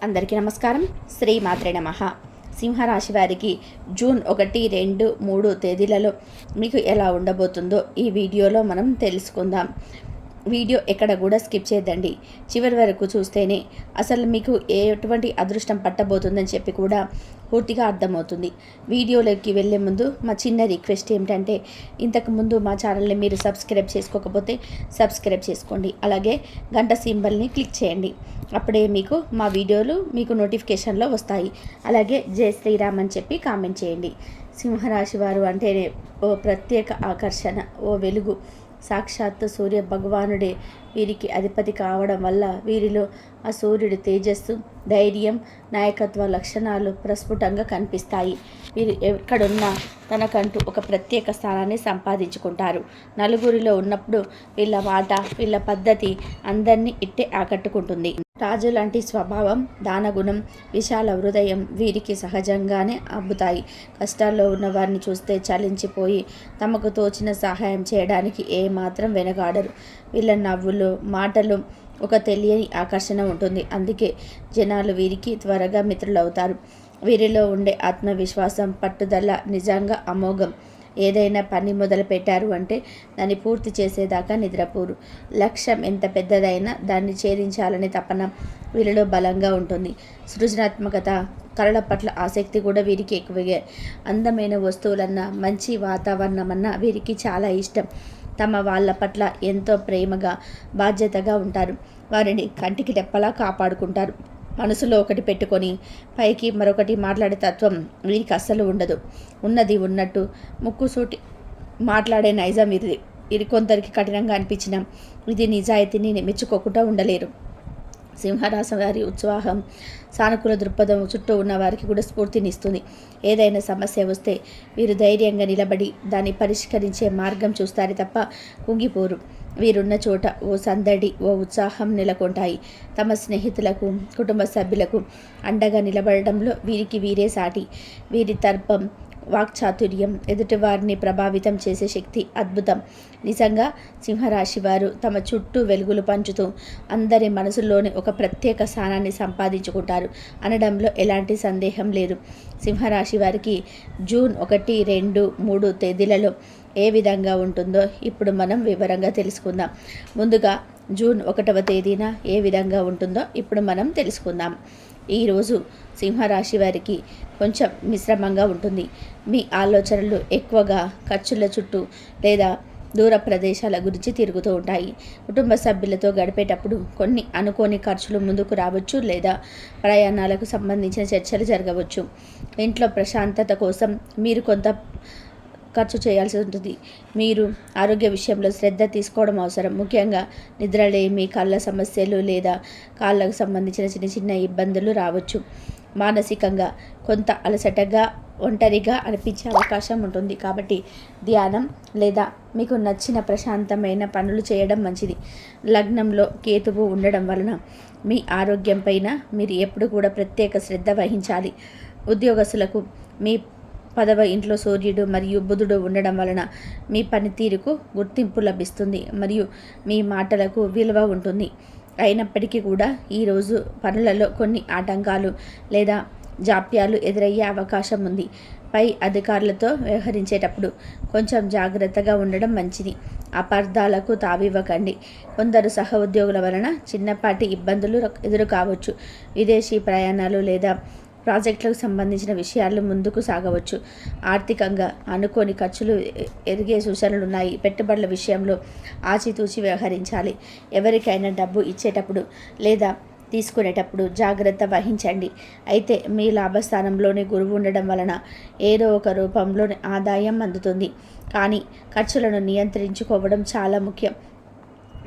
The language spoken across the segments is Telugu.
అందరికీ నమస్కారం. శ్రీమాత్రే నమః. సింహరాశి వారికి జూన్ 1, 2, 3 తేదీలలో మీకు ఎలా ఉండబోతుందో ఈ వీడియోలో మనం తెలుసుకుందాం. వీడియో ఎక్కడ కూడా స్కిప్ చేయద్దండి. చివరి వరకు చూస్తేనే అసలు మీకు ఎటువంటి అదృష్టం పట్టబోతుందని చెప్పి కూడా పూర్తిగా అర్థమవుతుంది. వీడియోలోకి వెళ్ళే ముందు మా చిన్న రిక్వెస్ట్ ఏమిటంటే, ఇంతకుముందు మా ఛానల్ని మీరు సబ్స్క్రైబ్ చేసుకోకపోతే సబ్స్క్రైబ్ చేసుకోండి. అలాగే గంట సింబల్ని క్లిక్ చేయండి. అప్పుడే మీకు మా వీడియోలు మీకు నోటిఫికేషన్లో వస్తాయి. అలాగే జై శ్రీరామ్ అని చెప్పి కామెంట్ చేయండి. సింహరాశి వారు అంటేనే ఓ ప్రత్యేక ఆకర్షణ, ఓ వెలుగు. సాక్షాత్తు సూర్య భగవానుడే వీరికి అధిపతి కావడం వల్ల వీరిలో ఆ సూర్యుడి తేజస్సు, ధైర్యం, నాయకత్వ లక్షణాలు ప్రస్ఫుటంగా కనిపిస్తాయి. వీరు ఎక్కడున్నా తనకంటూ ఒక ప్రత్యేక స్థానాన్ని సంపాదించుకుంటారు. నలుగురిలో ఉన్నప్పుడు వీళ్ళ మాట, వీళ్ళ పద్ధతి అందరినీ ఇట్టే ఆకట్టుకుంటుంది. రాజు లాంటి స్వభావం, దానగుణం, విశాల హృదయం వీరికి సహజంగానే అబ్బుతాయి. కష్టాల్లో ఉన్న వారిని చూస్తే చలించిపోయి తమకు తోచిన సహాయం చేయడానికి ఏమాత్రం వెనగాడరు. వీళ్ళ నవ్వులు, మాటలు ఒక తెలియని ఆకర్షణ ఉంటుంది. అందుకే జనాలు వీరికి త్వరగా మిత్రులవుతారు. వీరిలో ఉండే ఆత్మవిశ్వాసం, పట్టుదల నిజంగా అమోఘం. ఏదైనా పని మొదలు పెట్టారు అంటే దాన్ని పూర్తి చేసేదాకా నిద్రపోరు. లక్ష్యం ఎంత పెద్దదైనా దాన్ని ఛేదించాలనే తపన వీరిలో బలంగా ఉంటుంది. సృజనాత్మకత, కళల పట్ల ఆసక్తి కూడా వీరికి ఎక్కువగా. అందమైన వస్తువులన్నా, మంచి వాతావరణమన్నా వీరికి చాలా ఇష్టం. తమ వాళ్ళ పట్ల ఎంతో ప్రేమగా, బాధ్యతగా ఉంటారు. వారిని కంటికి రెప్పలా కాపాడుకుంటారు. మనసులో ఒకటి పెట్టుకొని పైకి మరొకటి మాట్లాడే తత్వం వీరికి అస్సలు ఉండదు. ఉన్నది ఉన్నట్టు ముక్కుసూటి మాట్లాడే నైజం ఇది కొందరికి కఠినంగా అనిపించిన ఇది నిజాయితీని మెచ్చుకోకుండా ఉండలేరు. సింహరాశి వారి ఉత్సాహం, సానుకూల దృక్పథం చుట్టూ ఉన్న వారికి కూడా స్ఫూర్తినిస్తుంది. ఏదైనా సమస్య వస్తే వీరు ధైర్యంగా నిలబడి దాన్ని పరిష్కరించే మార్గం చూస్తారు తప్ప కుంగిపోరు. వీరున్న చోట ఓ సందడి, ఓ ఉత్సాహం నెలకొంటాయి. తమ స్నేహితులకు, కుటుంబ సభ్యులకు అండగా నిలబడడంలో వీరికి వీరే సాటి. వీరి తర్పం, వాక్చాతుర్యం ఎదుటివారిని ప్రభావితం చేసే శక్తి అద్భుతం. నిజంగా సింహరాశి వారు తమ చుట్టూ వెలుగులు పంచుతూ అందరి మనసుల్లోని ఒక ప్రత్యేక స్థానాన్ని సంపాదించుకుంటారు అనడంలో ఎలాంటి సందేహం లేదు. సింహరాశి వారికి జూన్ 1, 2, 3 తేదీలలో ఏ విధంగా ఉంటుందో ఇప్పుడు మనం వివరంగా తెలుసుకుందాం. ముందుగా జూన్ 1వ తేదీన ఏ విధంగా ఉంటుందో ఇప్పుడు మనం తెలుసుకుందాం. ఈరోజు సింహరాశి వారికి కొంచెం మిశ్రమంగా ఉంటుంది. మీ ఆలోచనలు ఎక్కువగా ఖర్చుల చుట్టూ లేదా దూర ప్రదేశాల గురించి తిరుగుతూ ఉంటాయి. కుటుంబ సభ్యులతో గడిపేటప్పుడు కొన్ని అనుకోని ఖర్చులు ముందుకు రావచ్చు లేదా ప్రయాణాలకు సంబంధించిన చర్చలు జరగవచ్చు. ఇంట్లో ప్రశాంతత కోసం మీరు కొంత ఖర్చు చేయాల్సి ఉంటుంది. మీరు ఆరోగ్య విషయంలో శ్రద్ధ తీసుకోవడం అవసరం. ముఖ్యంగా నిద్రలేమి, కళ్ళ సమస్యలు లేదా కాళ్ళకు సంబంధించిన చిన్న చిన్న ఇబ్బందులు రావచ్చు. మానసికంగా కొంత అలసటగా, ఒంటరిగా అనిపించే అవకాశం ఉంటుంది. కాబట్టి ధ్యానం లేదా మీకు నచ్చిన ప్రశాంతమైన పనులు చేయడం మంచిది. లగ్నంలో కేతువు ఉండడం వలన మీ ఆరోగ్యం పైన మీరు ఎప్పుడు కూడా ప్రత్యేక శ్రద్ధ వహించాలి. ఉద్యోగస్తులకు మీ 10వ ఇంట్లో సూర్యుడు మరియు బుధుడు ఉండడం వలన మీ పనితీరుకు గుర్తింపు లభిస్తుంది మరియు మీ మాటలకు విలువ ఉంటుంది. అయినప్పటికీ కూడా ఈరోజు పనులలో కొన్ని ఆటంకాలు లేదా జాప్యాలు ఎదురయ్యే అవకాశం ఉంది. పై అధికారులతో వ్యవహరించేటప్పుడు కొంచెం జాగ్రత్తగా ఉండడం మంచిది. అపార్థాలకు తావివ్వకండి. కొందరు సహ ఉద్యోగుల వలన చిన్నపాటి ఇబ్బందులు ఎదురు కావచ్చు. విదేశీ ప్రయాణాలు లేదా ప్రాజెక్టులకు సంబంధించిన విషయాలు ముందుకు సాగవచ్చు. ఆర్థికంగా అనుకోని ఖర్చులు ఎదిగే సూచనలు ఉన్నాయి. పెట్టుబడుల విషయంలో ఆచితూచి వ్యవహరించాలి. ఎవరికైనా డబ్బు ఇచ్చేటప్పుడు లేదా తీసుకునేటప్పుడు జాగ్రత్త వహించండి. అయితే మీ లాభస్థానంలోనే గురువు ఉండడం వలన ఏదో ఒక రూపంలోని ఆదాయం అందుతుంది. కానీ ఖర్చులను నియంత్రించుకోవడం చాలా ముఖ్యం.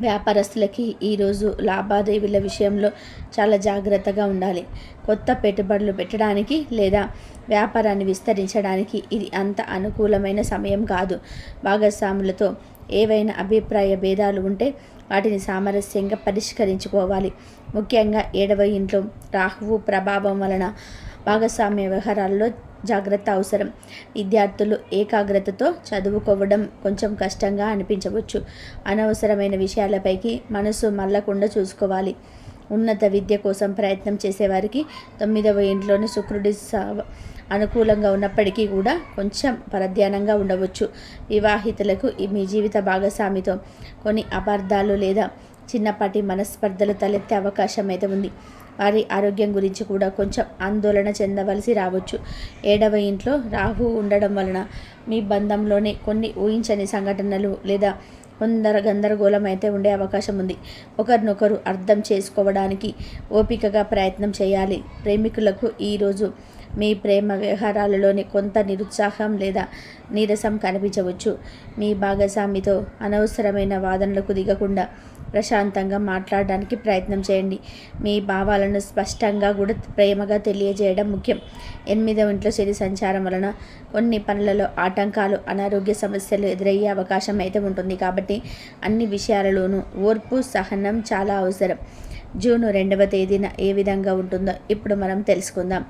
వ్యాపారస్తులకి ఈరోజు లావాదేవీల విషయంలో చాలా జాగ్రత్తగా ఉండాలి. కొత్త పెట్టుబడులు పెట్టడానికి లేదా వ్యాపారాన్ని విస్తరించడానికి ఇది అంత అనుకూలమైన సమయం కాదు. భాగస్వాములతో ఏవైనా అభిప్రాయ భేదాలు ఉంటే వాటిని సామరస్యంగా పరిష్కరించుకోవాలి. ముఖ్యంగా 7వ ఇంట్లో రాహువు ప్రభావం వలన భాగస్వామ్య వ్యవహారాల్లో జాగ్రత్త అవసరం. విద్యార్థులు ఏకాగ్రతతో చదువుకోవడం కొంచెం కష్టంగా అనిపించవచ్చు. అనవసరమైన విషయాలపైకి మనసు మళ్ళకుండా చూసుకోవాలి. ఉన్నత విద్య కోసం ప్రయత్నం చేసేవారికి 9వ ఇంట్లోని శుక్రుడి అనుకూలంగా ఉన్నప్పటికీ కూడా కొంచెం పరధ్యానంగా ఉండవచ్చు. వివాహితులకు మీ జీవిత భాగస్వామితో కొన్ని అపార్థాలు లేదా చిన్నపాటి మనస్పర్ధలు తలెత్తే అవకాశం అయితే ఉంది. వారి ఆరోగ్యం గురించి కూడా కొంచెం ఆందోళన చెందవలసి రావచ్చు. 7వ ఇంట్లో రాహు ఉండడం వలన మీ బంధంలోనే కొన్ని ఊహించని సంఘటనలు లేదా గందరగోళం అయితే ఉండే అవకాశం ఉంది. ఒకరినొకరు అర్థం చేసుకోవడానికి ఓపికగా ప్రయత్నం చేయాలి. ప్రేమికులకు ఈరోజు మీ ప్రేమ వ్యవహారాలలోని కొంత నిరుత్సాహం లేదా నీరసం కనిపించవచ్చు. మీ భాగస్వామితో అనవసరమైన వాదనలకు దిగకుండా ప్రశాంతంగా మాట్లాడడానికి ప్రయత్నం చేయండి. మీ భావాలను స్పష్టంగా కూడా ప్రేమగా తెలియజేయడం ముఖ్యం. 8వ ఇంట్లో శని సంచారం వలన కొన్ని పనులలో ఆటంకాలు, అనారోగ్య సమస్యలు ఎదురయ్యే అవకాశం అయితే ఉంటుంది. కాబట్టి అన్ని విషయాలలోనూ ఓర్పు, సహనం చాలా అవసరం. జూన్ 2వ తేదీన ఏ విధంగా ఉంటుందో ఇప్పుడు మనం తెలుసుకుందాం.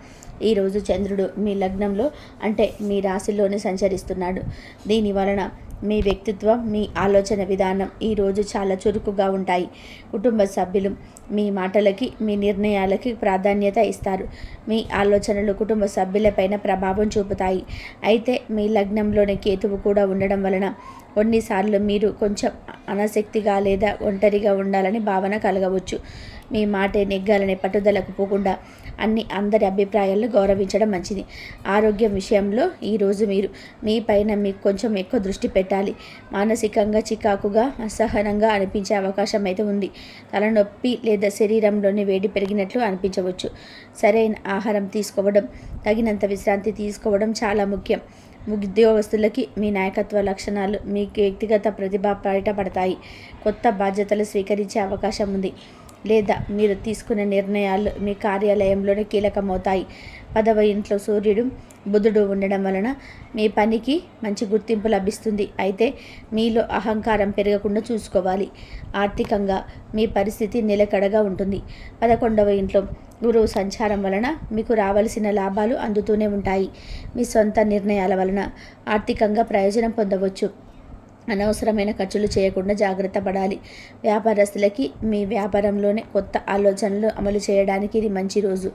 ఈరోజు చంద్రుడు మీ లగ్నంలో అంటే మీ రాశిలోనే సంచరిస్తున్నాడు. దీని వలన మీ వ్యక్తిత్వం, మీ ఆలోచన విధానం ఈరోజు చాలా చురుకుగా ఉంటాయి. కుటుంబ సభ్యులు మీ మాటలకి, మీ నిర్ణయాలకి ప్రాధాన్యత ఇస్తారు. మీ ఆలోచనలు కుటుంబ సభ్యులపైన ప్రభావం చూపుతాయి. అయితే మీ లగ్నంలోని కేతువు కూడా ఉండడం వలన కొన్నిసార్లు మీరు కొంచెం అనాసక్తిగా లేదా ఒంటరిగా ఉండాలని భావన కలగవచ్చు. మీ మాటే నెగ్గాలనే పట్టుదలకు పోకుండా అందరి అభిప్రాయాలను గౌరవించడం మంచిది. ఆరోగ్యం విషయంలో ఈరోజు మీరు మీ పైన మీకు కొంచెం ఎక్కువ దృష్టి పెట్టాలి. మానసికంగా చికాకుగా, అసహనంగా అనిపించే అవకాశం అయితే ఉంది. తలనొప్పి లేదా శరీరంలోని వేడి పెరిగినట్లు అనిపించవచ్చు. సరైన ఆహారం తీసుకోవడం, తగినంత విశ్రాంతి తీసుకోవడం చాలా ముఖ్యం. ఉద్యోగస్తులకి మీ నాయకత్వ లక్షణాలు, మీ వ్యక్తిగత ప్రతిభ బయటపడతాయి. కొత్త బాధ్యతలు స్వీకరించే అవకాశం ఉంది లేదా మీరు తీసుకునే నిర్ణయాలు మీ కార్యాలయంలోనే కీలకమవుతాయి. 10వ ఇంట్లో సూర్యుడు, బుధుడు ఉండడం వలన మీ పనికి మంచి గుర్తింపు లభిస్తుంది. అయితే మీలో అహంకారం పెరగకుండా చూసుకోవాలి. ఆర్థికంగా మీ పరిస్థితి నిలకడగా ఉంటుంది. 11వ ఇంట్లో గురువు సంచారం వలన మీకు రావలసిన లాభాలు అందుతూనే ఉంటాయి. మీ సొంత నిర్ణయాల వలన ఆర్థికంగా ప్రయోజనం పొందవచ్చు. అనవసరమైన ఖర్చులు చేయకుండా జాగ్రత్త పడాలి. వ్యాపారస్తులకి మీ వ్యాపారంలోనే కొత్త ఆలోచనలు అమలు చేయడానికి ఇది మంచి రోజు.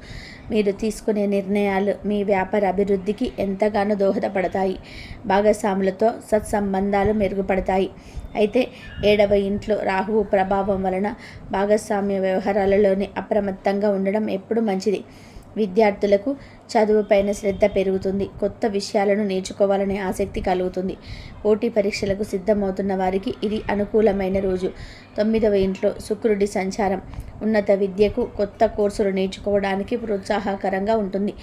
మీరు తీసుకునే నిర్ణయాలు మీ వ్యాపార అభివృద్ధికి ఎంతగానో దోహదపడతాయి. భాగస్వాములతో సత్సంబంధాలు మెరుగుపడతాయి. అయితే 7వ ఇంట్లో రాహువు ప్రభావం వలన భాగస్వామ్య వ్యవహారాలలోనే అప్రమత్తంగా ఉండడం ఎప్పుడు మంచిది. విద్యార్థులకు చదువుపైన శ్రద్ధ పెరుగుతుంది. కొత్త విషయాలను నేర్చుకోవాలనే ఆసక్తి కలుగుతుంది. పోటీ పరీక్షలకు సిద్ధమవుతున్న వారికి ఇది అనుకూలమైన రోజు. 9వ ఇంట్లో శుక్రుడి సంచారం ఉన్నత విద్యకు, కొత్త కోర్సులు నేర్చుకోవడానికి ప్రోత్సాహకరంగా ఉంటుంది.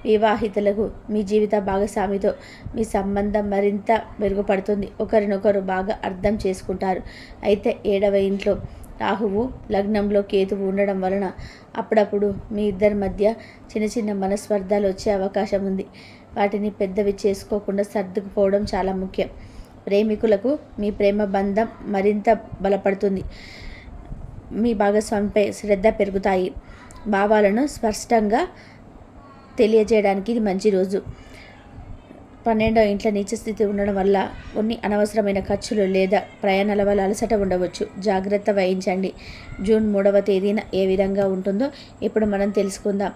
వివాహితులకు మీ జీవిత భాగస్వామితో మీ సంబంధం మరింత మెరుగుపడుతుంది. ఒకరినొకరు బాగా అర్థం చేసుకుంటారు. అయితే 7వ ఇంట్లో రాహువు, లగ్నంలో కేతువు ఉండడం వలన అప్పుడప్పుడు మీ ఇద్దరి మధ్య చిన్న చిన్న మనస్పర్ధాలు వచ్చే అవకాశం ఉంది. వాటిని పెద్దవి చేసుకోకుండా సర్దుకుపోవడం చాలా ముఖ్యం. ప్రేమికులకు మీ ప్రేమ బంధం మరింత బలపడుతుంది. మీ భాగస్వామిపై శ్రద్ధ పెరుగుతాయి. భావాలను స్పష్టంగా తెలియజేయడానికి ఇది మంచి రోజు. 12వ ఇంట్లో నీచ స్థితి ఉండడం వల్ల కొన్ని అనవసరమైన ఖర్చులు లేదా ప్రయాణాల వల్ల అలసట ఉండవచ్చు. జాగ్రత్త వహించండి. జూన్ 3వ తేదీన ఏ విధంగా ఉంటుందో ఇప్పుడు మనం తెలుసుకుందాం.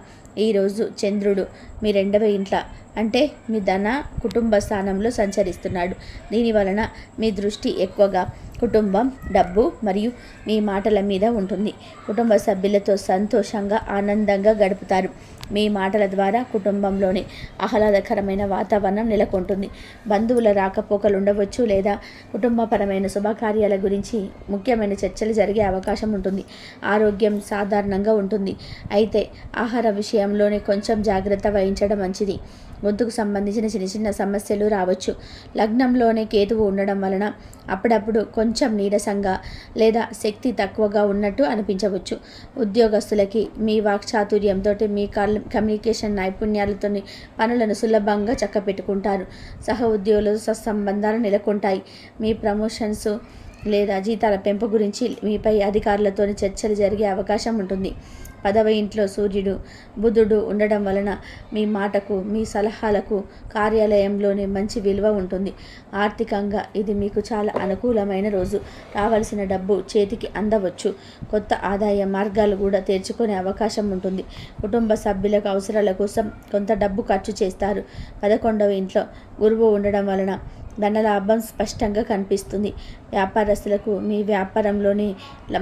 ఈరోజు చంద్రుడు మీ 2వ ఇంట్లో అంటే మీ ధన, కుటుంబ స్థానంలో సంచరిస్తున్నాడు. దీని వలన మీ దృష్టి ఎక్కువగా కుటుంబం, డబ్బు మరియు మీ మాటల మీద ఉంటుంది. కుటుంబ సభ్యులతో సంతోషంగా, ఆనందంగా గడుపుతారు. మీ మాటల ద్వారా కుటుంబంలోని ఆహ్లాదకరమైన వాతావరణం నెలకొంటుంది. బంధువుల రాకపోకలు ఉండవచ్చు లేదా కుటుంబపరమైన శుభకార్యాల గురించి ముఖ్యమైన చర్చలు జరిగే అవకాశం ఉంటుంది. ఆరోగ్యం సాధారణంగా ఉంటుంది. అయితే ఆహార విషయంలోనే కొంచెం జాగ్రత్త వహించడం మంచిది. గొంతుకు సంబంధించిన చిన్న చిన్న సమస్యలు రావచ్చు. లగ్నంలోనే కేతువు ఉండడం వలన అప్పుడప్పుడు కొంచెం నీరసంగా లేదా శక్తి తక్కువగా ఉన్నట్టు అనిపించవచ్చు. ఉద్యోగస్తులకి మీ వాక్చాతుర్యంతో, మీ కమ్యూనికేషన్ నైపుణ్యాలతో పనులను సులభంగా చక్కపెట్టుకుంటారు. సహ ఉద్యోగులతో సత్సంబంధాలు నెలకొంటాయి. మీ ప్రమోషన్స్ లేదా జీతాల పెంపు గురించి మీపై అధికారులతో చర్చలు జరిగే అవకాశం ఉంటుంది. 10వ ఇంట్లో సూర్యుడు బుధుడు ఉండడం వలన మీ మాటకు మీ సలహాలకు కార్యాలయంలోనే మంచి విలువ ఉంటుంది. ఆర్థికంగా ఇది మీకు చాలా అనుకూలమైన రోజు. రావాల్సిన డబ్బు చేతికి అందవచ్చు. కొత్త ఆదాయ మార్గాలు కూడా తెరుచుకునే అవకాశం ఉంటుంది. కుటుంబ సభ్యులకు అవసరాల కోసం కొంత డబ్బు ఖర్చు చేస్తారు. 11వ ఇంట్లో గురువు ఉండడం వలన ధనలాభం స్పష్టంగా కనిపిస్తుంది. వ్యాపారస్తులకు మీ వ్యాపారంలోని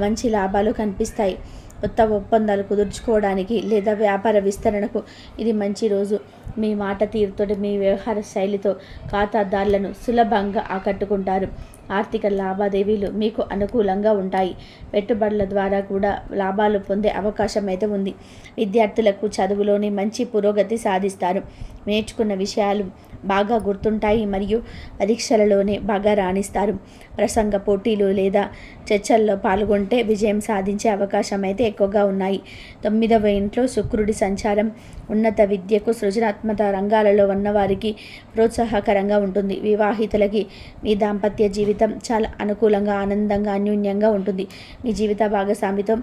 మంచి లాభాలు కనిపిస్తాయి. కొత్త ఒప్పందాలు కుదుర్చుకోవడానికి లేదా వ్యాపార విస్తరణకు ఇది మంచి రోజు. మీ మాట తీరుతో మీ వ్యవహార శైలితో ఖాతాదారులను సులభంగా ఆకట్టుకుంటారు. ఆర్థిక లావాదేవీలు మీకు అనుకూలంగా ఉంటాయి. పెట్టుబడుల ద్వారా కూడా లాభాలు పొందే అవకాశం అయితే ఉంది. విద్యార్థులకు చదువులోని మంచి పురోగతి సాధిస్తారు. నేర్చుకున్న విషయాలు బాగా గుర్తుంటాయి మరియు పరీక్షలలోనే బాగా రాణిస్తారు. ప్రసంగ పోటీలు లేదా చర్చల్లో పాల్గొంటే విజయం సాధించే అవకాశం అయితే ఎక్కువగా ఉన్నాయి. 9వ ఇంట్లో శుక్రుడి సంచారం ఉన్నత విద్యకు సృజనాత్మక రంగాలలో ఉన్నవారికి ప్రోత్సాహకరంగా ఉంటుంది. వివాహితులకి మీ దాంపత్య జీవితం చాలా అనుకూలంగా ఆనందంగా అన్యోన్యంగా ఉంటుంది. మీ జీవిత భాగస్వామితో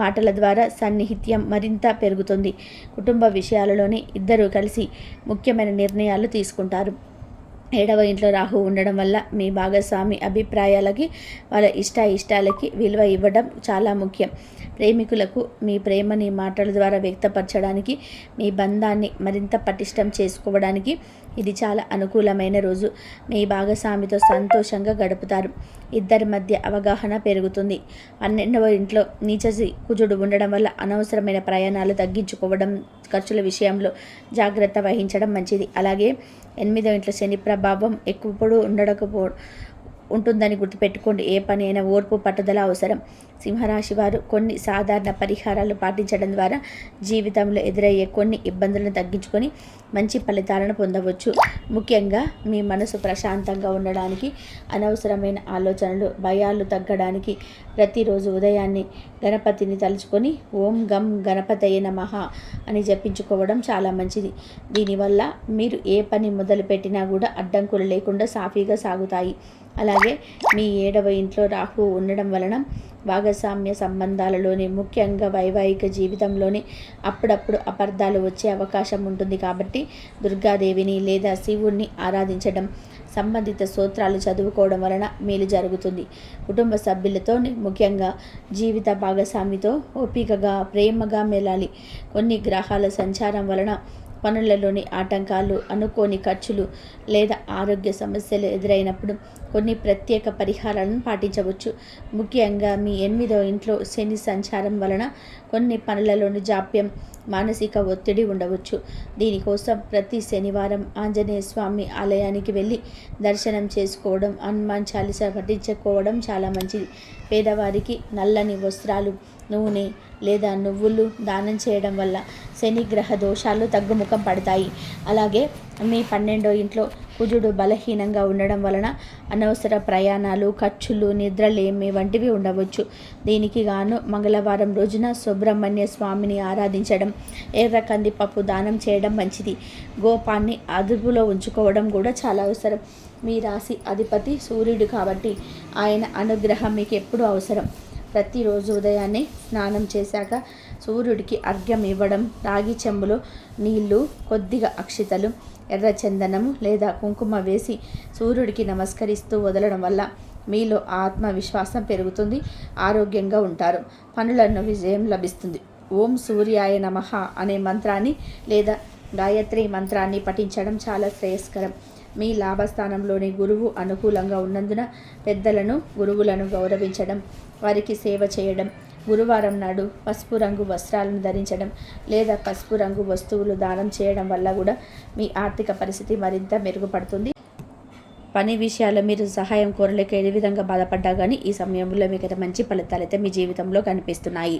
మాటల ద్వారా సన్నిహిత్యం మరింత పెరుగుతుంది. కుటుంబ విషయాలలోని ఇద్దరూ కలిసి ముఖ్యమైన నిర్ణయాలు తీసుకుంటారు. 7వ ఇంట్లో రాహు ఉండడం వల్ల మీ భాగస్వామి అభిప్రాయాలకి వాళ్ళ ఇష్టాలకి విలువ ఇవ్వడం చాలా ముఖ్యం. ప్రేమికులకు మీ ప్రేమని మాటల ద్వారా వ్యక్తపరచడానికి మీ బంధాన్ని మరింత పటిష్టం చేసుకోవడానికి ఇది చాలా అనుకూలమైన రోజు. మీ భాగస్వామితో సంతోషంగా గడుపుతారు. ఇద్దరి మధ్య అవగాహన పెరుగుతుంది. 12వ ఇంట్లో నీచసి కుజుడు ఉండడం వల్ల అనవసరమైన ప్రయాణాలు తగ్గించుకోవడం, ఖర్చుల విషయంలో జాగ్రత్త వహించడం మంచిది. అలాగే 8వ ఇంట్లో శని ప్రభావం ఎక్కువ ఉంటుందని గుర్తుపెట్టుకోండి. ఏ పని అయినా ఓర్పు పట్టుదల అవసరం. సింహరాశి వారు కొన్ని సాధారణ పరిహారాలు పాటించడం ద్వారా జీవితంలో ఎదురయ్యే కొన్ని ఇబ్బందులను తగ్గించుకొని మంచి ఫలితాలను పొందవచ్చు. ముఖ్యంగా మీ మనసు ప్రశాంతంగా ఉండడానికి, అనవసరమైన ఆలోచనలు భయాలు తగ్గడానికి ప్రతిరోజు ఉదయాన్నే గణపతిని తలుచుకొని ఓం గం గణపతయే నమః అని జపించుకోవడం చాలా మంచిది. దీనివల్ల మీరు ఏ పని మొదలుపెట్టినా కూడా అడ్డంకులు లేకుండా సాఫీగా సాగుతాయి. అలాగే మీ 7వ ఇంట్లో రాహు ఉండడం వలన భాగస్వామ్య సంబంధాలలోని ముఖ్యంగా వైవాహిక జీవితంలోని అప్పుడప్పుడు అపార్థాలు వచ్చే అవకాశం ఉంటుంది. కాబట్టి దుర్గాదేవిని లేదా శివుణ్ణి ఆరాధించడం, సంబంధిత స్తోత్రాలు చదువుకోవడం వలన మేలు జరుగుతుంది. కుటుంబ సభ్యులతో ముఖ్యంగా జీవిత భాగస్వామితో ఓపికగా ప్రేమగా మెలాలి. కొన్ని గ్రహాల సంచారం వలన పనులలోని ఆటంకాలు, అనుకోని ఖర్చులు లేదా ఆరోగ్య సమస్యలు ఎదురైనప్పుడు కొన్ని ప్రత్యేక పరిహారాలను పాటించవచ్చు. ముఖ్యంగా మీ 8వ ఇంట్లో శని సంచారం వలన కొన్ని పనులలోని జాప్యం, మానసిక ఒత్తిడి ఉండవచ్చు. దీనికోసం ప్రతి శనివారం ఆంజనేయ స్వామి ఆలయానికి వెళ్ళి దర్శనం చేసుకోవడం, హనుమాన్ చాలీసా పఠించుకోవడం చాలా మంచిది. పేదవారికి నల్లని వస్త్రాలు, నూనె లేదా నువ్వులు దానం చేయడం వల్ల శని గ్రహ దోషాలు తగ్గుముఖం పడతాయి. అలాగే మీ 12వ ఇంట్లో కుజుడు బలహీనంగా ఉండడం వలన అనవసర ప్రయాణాలు, ఖర్చులు, నిద్రలేమి వంటివి ఉండవచ్చు. దీనికి గాను మంగళవారం రోజున సుబ్రహ్మణ్య స్వామిని ఆరాధించడం, ఎర్ర కందిపప్పు దానం చేయడం మంచిది. గోపాన్ని అదుపులో ఉంచుకోవడం కూడా చాలా అవసరం. మీ రాశి అధిపతి సూర్యుడు కాబట్టి ఆయన అనుగ్రహం మీకు ఎప్పుడూ అవసరం. ప్రతిరోజు ఉదయాన్నే స్నానం చేశాక సూర్యుడికి అర్ఘ్యం ఇవ్వడం, రాగి చెంబులో నీళ్లు, కొద్దిగా అక్షితలు, ఎర్ర చందనము లేదా కుంకుమ వేసి సూర్యుడికి నమస్కరిస్తూ వదలడం వల్ల మీలో ఆత్మవిశ్వాసం పెరుగుతుంది. ఆరోగ్యంగా ఉంటారు. పనులను విజయం లభిస్తుంది. ఓం సూర్యాయ నమః అనే మంత్రాన్ని లేదా గాయత్రి మంత్రాన్ని పఠించడం చాలా శ్రేయస్కరం. మీ లాభస్థానంలోని గురువు అనుకూలంగా ఉన్నందున పెద్దలను, గురువులను గౌరవించడం, వారికి సేవ చేయడం, గురువారం నాడు పసుపు రంగు వస్త్రాలను ధరించడం లేదా పసుపు రంగు వస్తువులు దానం చేయడం వల్ల కూడా మీ ఆర్థిక పరిస్థితి మరింత మెరుగుపడుతుంది. పని విషయాల్లో మీరు సహాయం కోరలేక ఏ విధంగా బాధపడ్డా కానీ ఈ సమయంలో మీకు మంచి ఫలితాలు అయితే మీ జీవితంలో కనిపిస్తున్నాయి.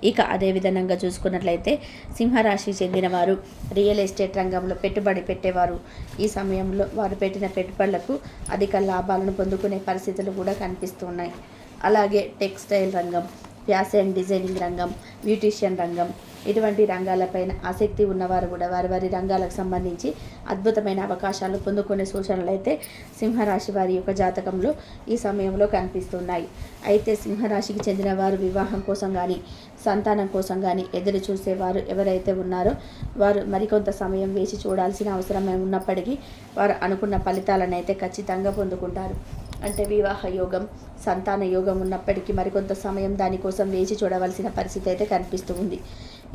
ఇక అదే విధంగా చూసుకున్నట్లయితే సింహరాశి చెందిన వారు రియల్ ఎస్టేట్ రంగంలో పెట్టుబడి పెట్టేవారు ఈ సమయంలో వారు పెట్టిన పెట్టుబడులకు అధిక లాభాలను పొందుకునే పరిస్థితులు కూడా కనిపిస్తున్నాయి. అలాగే టెక్స్టైల్ రంగం, ఫ్యాషన్ డిజైనింగ్ రంగం, బ్యూటీషియన్ రంగం, ఇటువంటి రంగాలపైన ఆసక్తి ఉన్నవారు కూడా వారి రంగాలకు సంబంధించి అద్భుతమైన అవకాశాలు పొందుకునే సూచనలు అయితే సింహరాశి వారి యొక్క జాతకంలో ఈ సమయంలో కనిపిస్తున్నాయి. అయితే సింహరాశికి చెందిన వారు వివాహం కోసం కానీ సంతానం కోసం కానీ ఎదురు చూసేవారు ఎవరైతే ఉన్నారో వారు మరికొంత సమయం వేచి చూడాల్సిన అవసరం ఉన్నప్పటికీ వారు అనుకున్న ఫలితాలను అయితే ఖచ్చితంగా పొందుకుంటారు. అంటే వివాహ యోగం, సంతాన యోగం ఉన్నప్పటికీ మరికొంత సమయం దానికోసం వేచి చూడవలసిన పరిస్థితి అయితే కనిపిస్తూ ఉంది.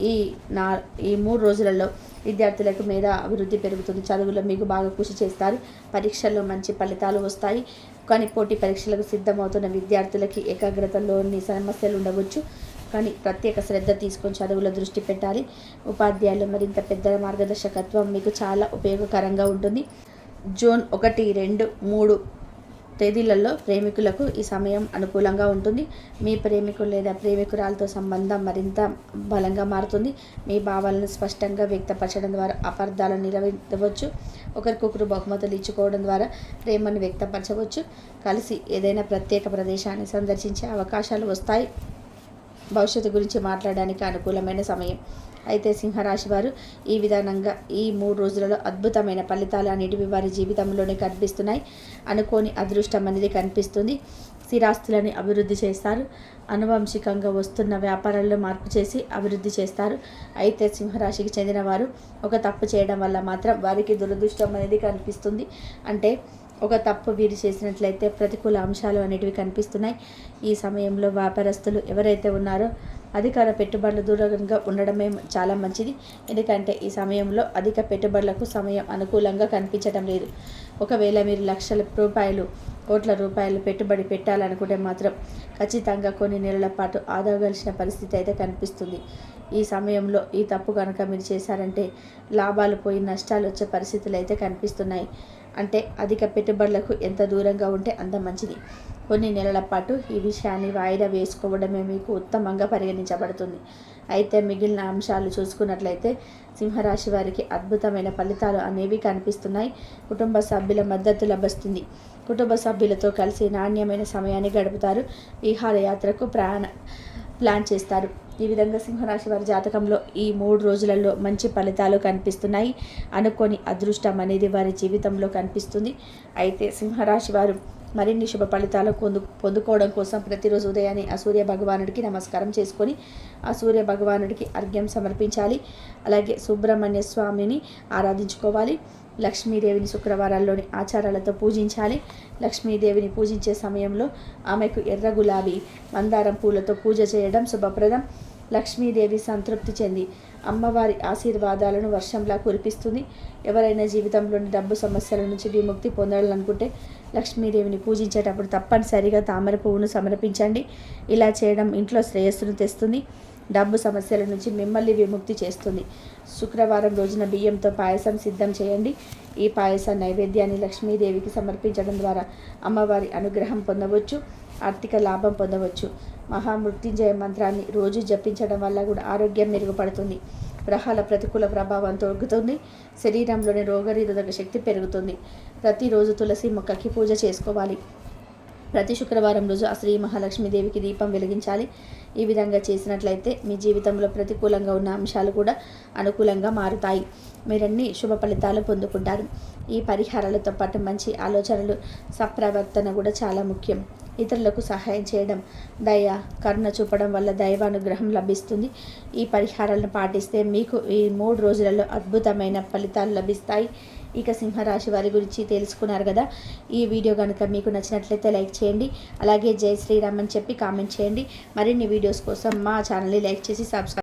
ఈ 3 రోజులలో విద్యార్థులకు మీద అభివృద్ధి పెరుగుతుంది. చదువులో మీకు బాగా కృషి చేస్తారు. పరీక్షల్లో మంచి ఫలితాలు వస్తాయి. కానీ పోటీ పరీక్షలకు సిద్ధమవుతున్న విద్యార్థులకి ఏకాగ్రతలోని సమస్యలు ఉండవచ్చు. కానీ ప్రత్యేక శ్రద్ధ తీసుకొని చదువులో దృష్టి పెట్టాలి. ఉపాధ్యాయులు మరింత పెద్దల మార్గదర్శకత్వం మీకు చాలా ఉపయోగకరంగా ఉంటుంది. జూన్ 1, 2, 3 తేదీలలో ప్రేమికులకు ఈ సమయం అనుకూలంగా ఉంటుంది. మీ ప్రేమికులు లేదా ప్రేమికురాలతో సంబంధం మరింత బలంగా మారుతుంది. మీ భావాలను స్పష్టంగా వ్యక్తపరచడం ద్వారా అపార్థాలను నిలవవచ్చు. ఒకరికొకరు బహుమతులు ఇచ్చుకోవడం ద్వారా ప్రేమను వ్యక్తపరచవచ్చు. కలిసి ఏదైనా ప్రత్యేక ప్రదేశాన్ని సందర్శించే అవకాశాలు వస్తాయి. భవిష్యత్తు గురించి మాట్లాడడానికి అనుకూలమైన సమయం. అయితే సింహరాశి వారు ఈ విధానంగా ఈ 3 రోజులలో అద్భుతమైన ఫలితాలు అనేటివి వారి జీవితంలోనే కనిపిస్తున్నాయి. అనుకోని అదృష్టం అనేది కనిపిస్తుంది. స్థిరాస్తులని అభివృద్ధి చేస్తారు. అనువంశికంగా వస్తున్న వ్యాపారాల్లో మార్పు చేసి అభివృద్ధి చేస్తారు. అయితే సింహరాశికి చెందిన వారు ఒక తప్పు చేయడం వల్ల మాత్రం వారికి దురదృష్టం అనేది కనిపిస్తుంది. అంటే ఒక తప్పు వీరు చేసినట్లయితే ప్రతికూల అంశాలు అనేటివి కనిపిస్తున్నాయి. ఈ సమయంలో వ్యాపారస్తులు ఎవరైతే ఉన్నారో అధికార పెట్టుబడులు దూరంగా ఉండడమే చాలా మంచిది. ఎందుకంటే ఈ సమయంలో అధిక పెట్టుబడులకు సమయం అనుకూలంగా కనిపించడం లేదు. ఒకవేళ మీరు లక్షల రూపాయలు, కోట్ల రూపాయలు పెట్టుబడి పెట్టాలనుకుంటే మాత్రం ఖచ్చితంగా కొన్ని నెలల పాటు ఆదాగాల్సిన పరిస్థితి అయితే కనిపిస్తుంది. ఈ సమయంలో ఈ తప్పు కనుక మీరు చేశారంటే లాభాలు పోయి నష్టాలు వచ్చే పరిస్థితులు అయితే కనిపిస్తున్నాయి. అంటే అధిక పెట్టుబడులకు ఎంత దూరంగా ఉంటే అంత మంచిది. కొన్ని నెలల పాటు ఈ విషయాన్ని వాయిదా వేసుకోవడమే మీకు ఉత్తమంగా పరిగణించబడుతుంది. అయితే మిగిలిన అంశాలు చూసుకున్నట్లయితే సింహరాశి వారికి అద్భుతమైన ఫలితాలు అనేవి కనిపిస్తున్నాయి. కుటుంబ సభ్యుల మద్దతు లభిస్తుంది. కుటుంబ సభ్యులతో కలిసి నాణ్యమైన సమయాన్ని గడుపుతారు. విహారయాత్రకు ప్లాన్ చేస్తారు. ఈ విధంగా సింహరాశి వారి జాతకంలో ఈ 3 రోజులలో మంచి ఫలితాలు కనిపిస్తున్నాయి. అనుకోని అదృష్టం అనేది వారి జీవితంలో కనిపిస్తుంది. అయితే సింహరాశి వారు మరిన్ని శుభ ఫలితాలు పొందుకోవడం కోసం ప్రతిరోజు ఉదయాన్నే ఆ సూర్య భగవానుడికి నమస్కారం చేసుకొని ఆ సూర్య భగవానుడికి అర్ఘ్యం సమర్పించాలి. అలాగే సుబ్రహ్మణ్య స్వామిని ఆరాధించుకోవాలి. లక్ష్మీదేవిని శుక్రవారాల్లోని ఆచారాలతో పూజించాలి. లక్ష్మీదేవిని పూజించే సమయంలో ఆమెకు ఎర్ర గులాబీ, మందారం పూలతో పూజ చేయడం శుభప్రదం. లక్ష్మీదేవి సంతృప్తి చెంది అమ్మవారి ఆశీర్వాదాలను వర్షంలా కురిపిస్తుంది. ఎవరైనా జీవితంలోని డబ్బు సమస్యల నుంచి విముక్తి పొందాలనుకుంటే లక్ష్మీదేవిని పూజించేటప్పుడు తప్పనిసరిగా తామర పువ్వును సమర్పించండి. ఇలా చేయడం ఇంట్లో శ్రేయస్సును తెస్తుంది. డబ్బు సమస్యల నుంచి మిమ్మల్ని విముక్తి చేస్తుంది. శుక్రవారం రోజున బియ్యంతో పాయసం సిద్ధం చేయండి. ఈ పాయస నైవేద్యాన్ని లక్ష్మీదేవికి సమర్పించడం ద్వారా అమ్మవారి అనుగ్రహం పొందవచ్చు. ఆర్థిక లాభం పొందవచ్చు. మహామృత్యుంజయ మంత్రాన్ని రోజు జపించడం వల్ల కూడా ఆరోగ్యం మెరుగుపడుతుంది. గ్రహాల ప్రతికూల ప్రభావం తొలగుతుంది. శరీరంలోని రోగనిరోధక శక్తి పెరుగుతుంది. ప్రతిరోజు తులసి మొక్కకి పూజ చేసుకోవాలి. ప్రతి శుక్రవారం రోజు ఆ శ్రీ మహాలక్ష్మీదేవికి దీపం వెలిగించాలి. ఈ విధంగా చేసినట్లయితే మీ జీవితంలో ప్రతికూలంగా ఉన్న అంశాలు కూడా అనుకూలంగా మారుతాయి. మీరన్ని శుభ ఫలితాలు పొందుకుంటారు. ఈ పరిహారాలతో పాటు మంచి ఆలోచనలు, సప్రవర్తన కూడా చాలా ముఖ్యం. ఇతరులకు సహాయం చేయడం, దయ, కరుణ చూపడం వల్ల దైవానుగ్రహం లభిస్తుంది. ఈ పరిహారాలను పాటిస్తే మీకు ఈ 3 రోజులలో అద్భుతమైన ఫలితాలు లభిస్తాయి. ఇక సింహరాశి వారి గురించి తెలుసుకున్నారు కదా. ఈ వీడియో కనుక మీకు నచ్చినట్లయితే లైక్ చేయండి. అలాగే జై శ్రీరామ్ అని చెప్పి కామెంట్ చేయండి. మరిన్ని వీడియోస్ కోసం మా ఛానల్ని లైక్ చేసి సబ్స్క్రైబ్